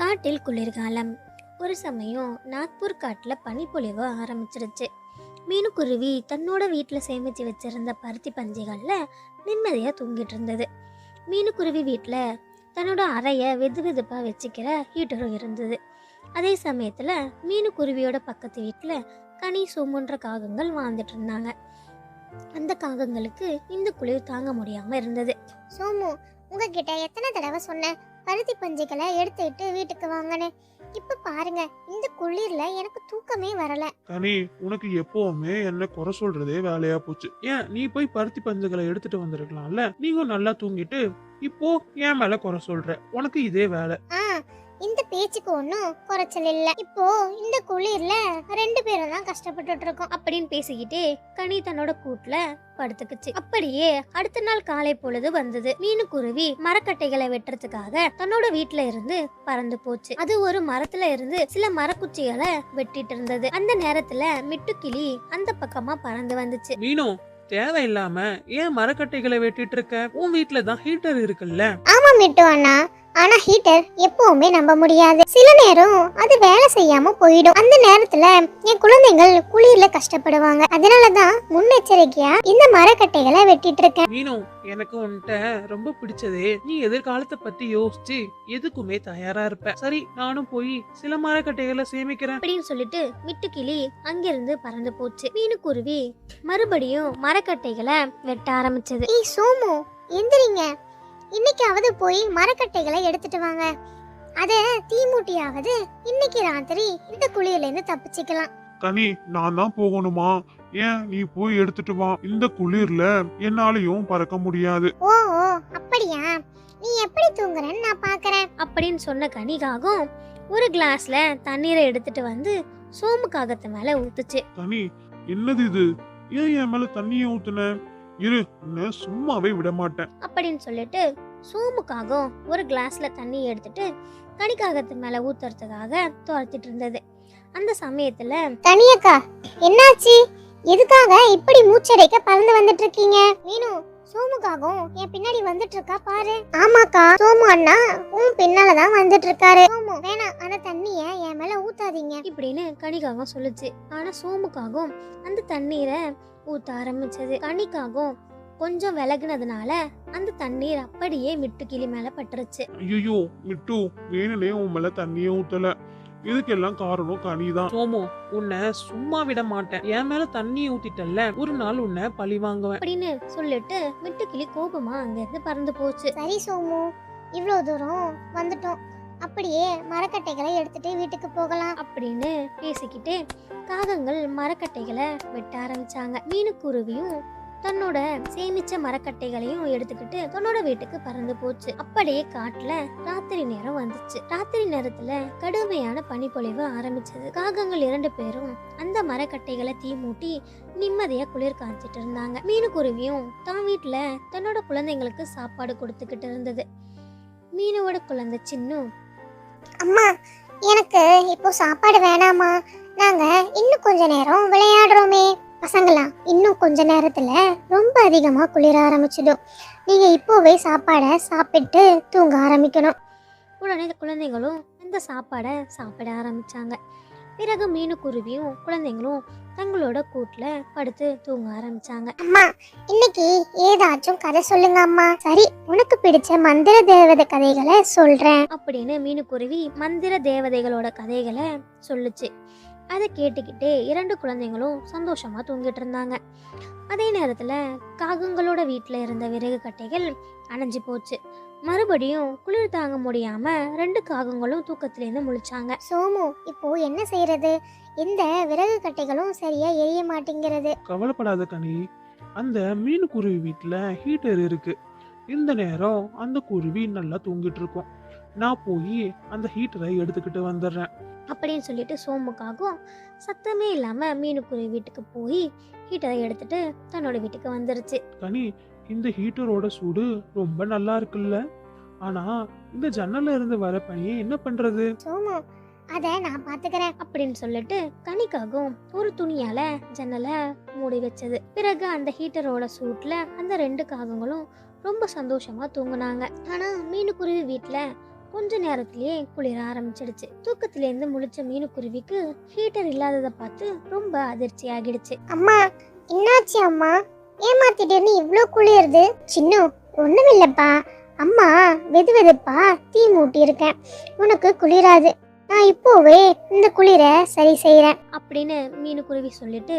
காட்டில் குளிர்காலம். ஒரு சமயம் நாக்பூர் காட்டில் பனிப்பொழிவு ஆரம்பிச்சிருச்சு. மீனுக்குருவி தன்னோட வீட்டில் சேமித்து வச்சிருந்த பருத்தி பஞ்சுகளில் நிம்மதியாக தூங்கிட்டு இருந்தது. மீனுக்குருவி வீட்டில் தன்னோட அறையை வெது வெதுப்பாக வச்சுக்கிற ஹீட்டரும் இருந்தது. அதே சமயத்தில் மீனுக்குருவியோட பக்கத்து வீட்டில் கனி சோமுன்ற காகங்கள் வாழ்ந்துட்டு இருந்தாங்க. அந்த காகங்களுக்கு இந்த குளிர் தாங்க முடியாமல் இருந்தது. சோமு, உங்ககிட்ட எத்தனை தடவை சொன்னேன் பருத்தி பஞ்சுகளை எடுத்துட்டு வீட்டுக்கு வாங்கன்னு. இப்ப பாருங்க, இந்த குளிர்ல எனக்கு தூக்கமே வரல. கனி, உனக்கு எப்பவுமே என்ன குறை சொல்றதே வேலையா போச்சு. ஏன் நீ போய் பருத்தி பஞ்சுகளை எடுத்துட்டு வந்திருக்கலாம்ல? நீங்க நல்லா தூங்கிட்டு இப்போ ஏன் மேல குறை சொல்ற? உனக்கு இதே வேலை. இந்த பேச்சுக்கு ஒன்றும் குறைச்சல் இல்ல. இப்போ இந்த குளிர்ல 2 பேரும் தான் கஷ்டப்பட்டுட்டு இருக்கோம் அப்படின்னு பேசிக்கிட்டே கனி தன்னோட கூட்டுல படுத்துக்குச்சு. அப்படியே அடுத்த நாள் காலை பொழுது வந்தது. மீனுக்குருவி மரக்கட்டைகளை வெட்டுறதுக்காக தன்னோட வீட்டுல இருந்து பறந்து போச்சு. அது ஒரு மரத்துல இருந்து சில மரக்குச்சிகளை வெட்டிட்டு இருந்தது. அந்த நேரத்துல மிட்டுக்கிளி அந்த பக்கமா பறந்து வந்துச்சு. மீனு, தேவையில்லாம ஏன் மரக்கட்டைகளை வெட்டிட்டு இருக்க? உன் வீட்டுல தான் ஹீட்டர் இருக்குல்ல? ஆமா மிட்டு அண்ணா, ஆனா ஹீட்டர் எப்பவுமே நம்ப முடியாது. சில நேரம் அது வேலை செய்யாம போயிடும். அந்த நேரத்துல என் குழந்தைகள் குளிர்ல கஷ்டப்படுவாங்க. அதனாலதான் முன்னெச்சரிக்கையா இந்த மரக்கட்டைகளை வெட்டிட்டு இருக்கேன். மீனு, எனக்கு உன்கிட்ட ரொம்ப பிடிச்சதே நீ எதிர்காலத்தை பத்தி யோசிச்சு எதுக்குமே தயாரா இருப்ப. சரி, நானும் போய் சில மரக்கட்டைகளை சேமிக்கிறேன் அப்படின்னு சொல்லிட்டு மிட்டுக்கிளி அங்கிருந்து பறந்து போச்சு. மீனுக்குருவி மறுபடியும் மரக்கட்டைகளை வெட்ட ஆரம்பிச்சது. ஏய் சோமு, எந்திரிங்க. இன்னைக்காவது போய் மரக்கட்டைகளை எடுத்துட்டு வாங்க. அத தீமூட்டியாவது இன்னைக்கு ராத்திரி இந்த குளிர்ல இருந்து தப்பிச்சுக்கலாம். கனி, நான் தான் போகணுமா? ஏன் நீ போய் எடுத்துட்டு வா. இந்த குளிர்ல என்னாலையும் பறக்க முடியாது. ஓ ஓ, அப்படியா? நீ எப்படி தூங்குறன்னு நான் பாக்குறேன். அப்படின்னு சொன்ன கனிகாகும் ஒரு கிளாஸ்ல தண்ணீரை எடுத்துட்டு வந்து சோமு காகத்து மேல ஊத்துச்சு. கனி, என்னது இது? ஏன் என் மேல தண்ணிய ஊத்துன? இரு, உன்னை சும்மாவே விட மாட்டேன். அப்படின்னு சொல்லிட்டு சோமுக்காகும் ஒரு கிளாஸ்ல தண்ணி எடுத்துட்டு கனிக்காகத்து மேல ஊத்துறதுக்காக துரத்திட்டு இருந்தது. அந்த சமயத்துல கனியக்கா, என்னாச்சு? எதுக்காக இப்படி மூச்சடைக்க பறந்து வந்துட்டு இருக்கீங்க? மீனு, சோமுக்காகவும் என் பின்னாடி வந்துட்டு இருக்கா பாரு. ஆமாக்கா, சோமு அண்ணா உன் பின்னாலதான் வந்துட்டு இருக்காரு. சோமு, வேணாம், அந்த தண்ணிய என் மேல ஊத்தாதீங்க இப்படின்னு கனிக்காகவும் சொல்லுச்சு. ஆனா சோமுக்காகவும் அந்த தண்ணீரை ஊத்த ஆரம்பிச்சது. கனிக்காகவும் கொஞ்சம் விலகுனதுனால அந்த தண்ணீர் அப்படியே மிட்டுக்கிளி மேல பட்டுருச்சு. ஐயோ மிட்டு, வேணுனே உன் மேல தண்ணிய ஊத்தல. இதுக்கெல்லாம் காரணம் கனிதான். சோமு, உன்னை சும்மா விட மாட்டேன். என் மேல தண்ணிய ஊத்திட்டல்ல, ஒரு நாள் உன்னை பழி வாங்குவேன் அப்படின்னு சொல்லிட்டு மிட்டுக்கிளி கோபமா அங்க இருந்து பறந்து போச்சு. சரி சோமு, இவ்வளவு தூரம் வந்துட்டோம். அப்படியே மரக்கட்டைகளை எடுத்துட்டு வீட்டுக்கு போகலாம் அப்படின்னு பேசிக்கிட்டு காகங்கள் மரக்கட்டைகளை வெட்ட ஆரம்பிச்சாங்க. மீனுக்குருவியும் தன்னோட சேமிச்ச மரக்கட்டைகளையும் எடுத்துக்கிட்டு தன்னோட வீட்டுக்கு பறந்து போச்சு. அப்படியே காட்டுல ராத்திரி நேரம் வந்துச்சு. ராத்திரி நேரத்துல கடுமையான பனிப்பொழிவு ஆரம்பிச்சது. காகங்கள் 2 பேரும் அந்த மரக்கட்டைகளை தீ மூட்டி நிம்மதியா குளிர் காய்ச்சிட்டு இருந்தாங்க. மீனுக்குருவியும் தான் வீட்டுல தன்னோட குழந்தைங்களுக்கு சாப்பாடு கொடுத்துக்கிட்டு இருந்தது. மீனோட குழந்தை சின்னு, அம்மா, எனக்கு இப்போ சாப்பாடு வேணாமா. நாங்க இன்னும் கொஞ்ச நேரம் விளையாடுறோமே. பசங்களா, இன்னும் கொஞ்ச நேரத்துல ரொம்ப அதிகமா குளிர ஆரம்பிச்சிடும். நீங்க இப்போவே சாப்பாடை சாப்பிட்டு தூங்க ஆரம்பிக்கணும். உடனே குழந்தைகளும் அந்த சாப்பாடை சாப்பிட ஆரம்பிச்சாங்க. பிறகு மீனுக்குருவியும் குழந்தைங்களும் தங்களோட கூட்டுல படுத்து தூங்க ஆரம்பிச்சாங்க. அம்மா, இன்னைக்கு ஏதாச்சும் கதை சொல்லுங்க அம்மா. சரி, உனக்கு பிடிச்ச மந்திர தேவதை கதைகளை சொல்றேன் அப்படின்னு மீனுக்குருவி மந்திர தேவதைகளோட கதைகளை சொல்லுச்சு. அதை கேட்டுக்கிட்டே 2 குழந்தைங்களும் சந்தோஷமா தூங்கிட்டு இருந்தாங்க. அதே நேரத்துல காகங்களோட வீட்டுல இருந்த விறகு கட்டைகள் அணைஞ்சு போச்சு. மறுபடியும் குளிர் தாங்க முடியாம 2 காகங்களும் தூக்கத்திலேருந்து முழிச்சாங்க. சோமு, இப்போ என்ன செய்யறது? இந்த விறகு கட்டைகளும் சரியா எரிய மாட்டேங்கிறது. கவலைப்படாத கனி, அந்த மீனுக்குருவி வீட்டுல ஹீட்டர் இருக்கு. இந்த நேரம் அந்த குருவி நல்லா தூங்கிட்டு இருக்கும். நான் போய் அந்த ஹீட்டரை எடுத்துக்கிட்டு வந்துடுறேன் அப்படின்னு சொல்லிட்டு சோமுக்காகவும் சத்தமே இல்லாம மீனுக்குருவி வீட்டுக்கு போய் ஹீட்டரை எடுத்துட்டு தன்னோட வீட்டுக்கு வந்துருச்சு. கனி, இந்த ஹீட்டரோட சூடு ரொம்ப நல்லா இருக்குல்ல? ஆனா இந்த ஜன்னல்ல இருந்து வர பனியை என்ன பண்றது? சோமு, அத நான் பாத்துக்கிறேன் அப்படின்னு சொல்லிட்டு கனிக்காகவும் ஒரு துணியால ஜன்னலை மூடி வச்சது. பிறகு அந்த ஹீட்டரோட சூட்ல அந்த 2 காகங்களும் ரொம்ப சந்தோஷமா தூங்குனாங்க. ஆனா மீனுக்குருவி வீட்டுல கொஞ்ச நேரத்திலேயே குளிர ஆரம்பிச்சிடுச்சு. தூக்கத்திலேருந்து முழிச்ச மீனுக்குருவிக்கு ஹீட்டர் இல்லாததை பார்த்து ரொம்ப அதிர்ச்சி ஆகிடுச்சு. அம்மா என்னாச்சு அம்மா? ஏமா திடீர்னு இவ்ளோ குளிருது? சின்ன ஒண்ணுமில்லப்பா, அம்மா வெது வெதுப்பா தீ மூட்டி இருக்கேன், உனக்கு குளிராது, நான் இப்போவே இந்த குளிரை சரி செய்யறேன் அப்படின்னு மீனுக்குருவி சொல்லிட்டு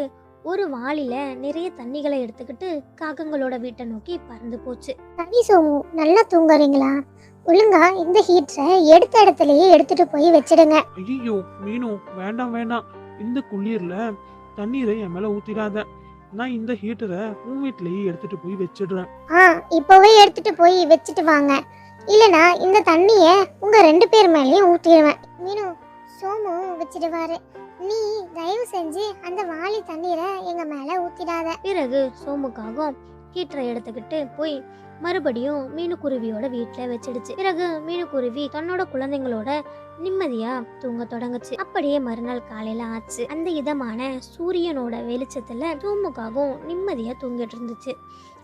ஒரு வாளில நிறைய தண்ணிகளை எடுத்துக்கிட்டு காகங்களோட வீட்டை நோக்கி பறந்து போச்சு. சரி சோமு, நல்லா தூங்குறீங்களா? ஒழுங்கா இந்த ஹீட்டரை எடுத்த இடத்துலயே எடுத்துட்டு போய் வச்சிடுங்க. ஐயோ மீனு, வேண்டாம் வேண்டாம், இந்த குளிர்ல தண்ணீரை என் மேல ஊத்திடாத. நான் இந்த ஹீட்டரை உன் வீட்லயே எடுத்துட்டு போய் வச்சிடுறேன். இப்போவே எடுத்துட்டு போய் வச்சுட்டு வாங்க, இல்லனா இந்த தண்ணிய உங்க 2 பேர் மேலயும் ஊத்திடுவேன். மீனு, சோமு வச்சிடுவாரு, நீ தயவு செஞ்சு அந்த வாளி தண்ணீரை எங்க மேல ஊத்திடாத. பிறகு சோமுக்காகவும் ஹீட்டரை எடுத்துக்கிட்டு போய் மறுபடியும் மீனுக்குருவியோட வீட்டுல வச்சிடுச்சு. பிறகு மீனுக்குருவி தன்னோட குழந்தைங்களோட நிம்மதியா தூங்க தொடங்குச்சு. அப்படியே மறுநாள் காலையில ஆச்சு. அந்த இதமான சூரியனோட வெளிச்சத்துல சோமுக்காகவும் நிம்மதியா தூங்கிட்டு இருந்துச்சு.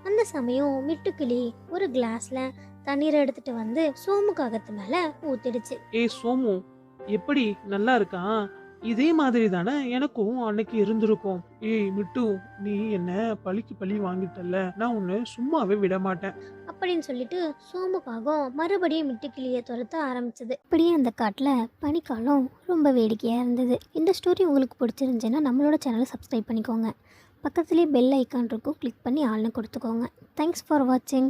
அந்த சமயம் மிட்டுக்கிளி ஒரு கிளாஸ்ல தண்ணீரை எடுத்துட்டு வந்து சோமுக்காகத்து மேல ஊத்திடுச்சு. ஏய் சோமு, எப்படி நல்லா இருக்கா? இதே மாதிரி தானே எனக்கும் அன்னைக்கு இருந்திருக்கும். ஏய் மிட்டு, நீ என்ன பழிக்கு பழி வாங்கிட்டல்ல, நான் உன்னை சும்மாவே விட மாட்டேன் அப்படின்னு சொல்லிட்டு சோமுக்காகவும் மறுபடியும் மிட்டுக்கிளியை துரத்த ஆரம்பிச்சது. அப்படியே அந்த காட்டில் பனிக்காலம் ரொம்ப வேடிக்கையாக இருந்தது. இந்த ஸ்டோரி உங்களுக்கு பிடிச்சிருந்துச்சுன்னா நம்மளோட சேனலை சப்ஸ்கிரைப் பண்ணிக்கோங்க. பக்கத்துலேயே பெல் ஐக்கான் இருக்கும், கிளிக் பண்ணி ஆள்னு கொடுத்துக்கோங்க. தேங்க்ஸ் ஃபார் வாட்சிங்.